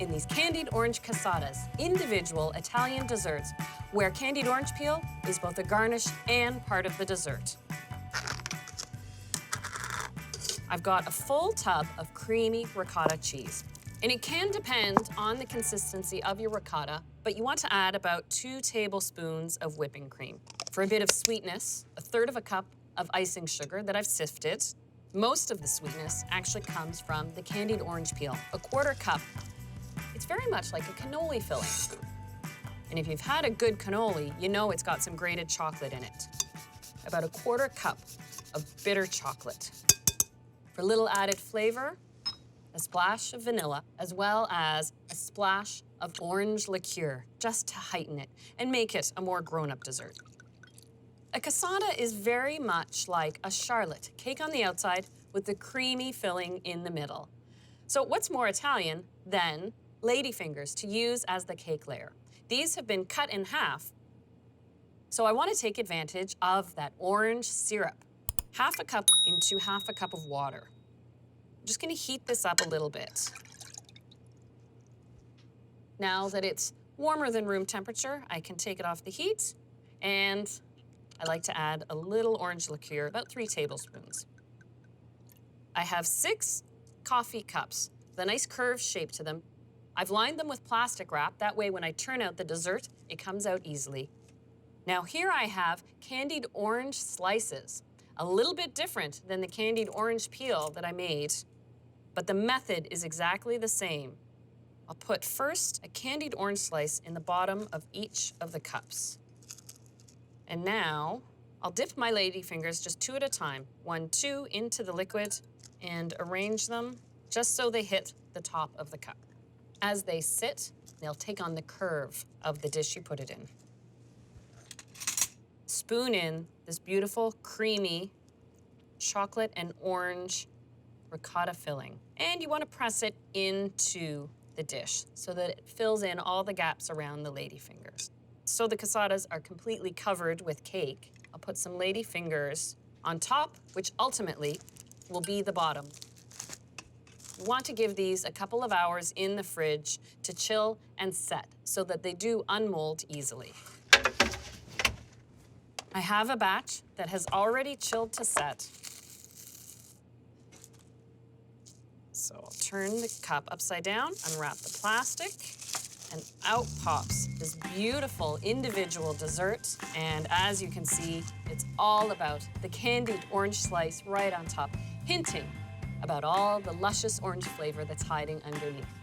in these candied orange cassatas, individual Italian desserts where candied orange peel is both a garnish and part of the dessert. I've got a full tub of creamy ricotta cheese. And it can depend on the consistency of your ricotta, but you want to add about 2 tablespoons of whipping cream. For a bit of sweetness, 1/3 cup of icing sugar that I've sifted. Most of the sweetness actually comes from the candied orange peel, 1/4 cup. It's very much like a cannoli filling. And if you've had a good cannoli, you know it's got some grated chocolate in it. About 1/4 cup of bitter chocolate. For a little added flavor, a splash of vanilla, as well as a splash of orange liqueur, just to heighten it and make it a more grown-up dessert. A cassata is very much like a charlotte, cake on the outside with the creamy filling in the middle. So what's more Italian than ladyfingers to use as the cake layer? These have been cut in half, so I want to take advantage of that orange syrup. 1/2 cup into 1/2 cup of water. I'm just going to heat this up a little bit. Now that it's warmer than room temperature, I can take it off the heat, and I like to add a little orange liqueur, about 3 tablespoons. I have 6 coffee cups with a nice curved shape to them. I've lined them with plastic wrap. That way, when I turn out the dessert, it comes out easily. Now here I have candied orange slices, a little bit different than the candied orange peel that I made, but the method is exactly the same. I'll put first a candied orange slice in the bottom of each of the cups. And now I'll dip my ladyfingers just 2 at a time, 1, 2 into the liquid, and arrange them just so they hit the top of the cup. As they sit, they'll take on the curve of the dish you put it in. Spoon in this beautiful, creamy chocolate and orange ricotta filling. And you want to press it into the dish so that it fills in all the gaps around the ladyfingers. So the cassatas are completely covered with cake. I'll put some ladyfingers on top, which ultimately will be the bottom. You want to give these a couple of hours in the fridge to chill and set so that they do unmold easily. I have a batch that has already chilled to set. So I'll turn the cup upside down, unwrap the plastic, and out pops this beautiful individual dessert. And as you can see, it's all about the candied orange slice right on top, hinting about all the luscious orange flavor that's hiding underneath.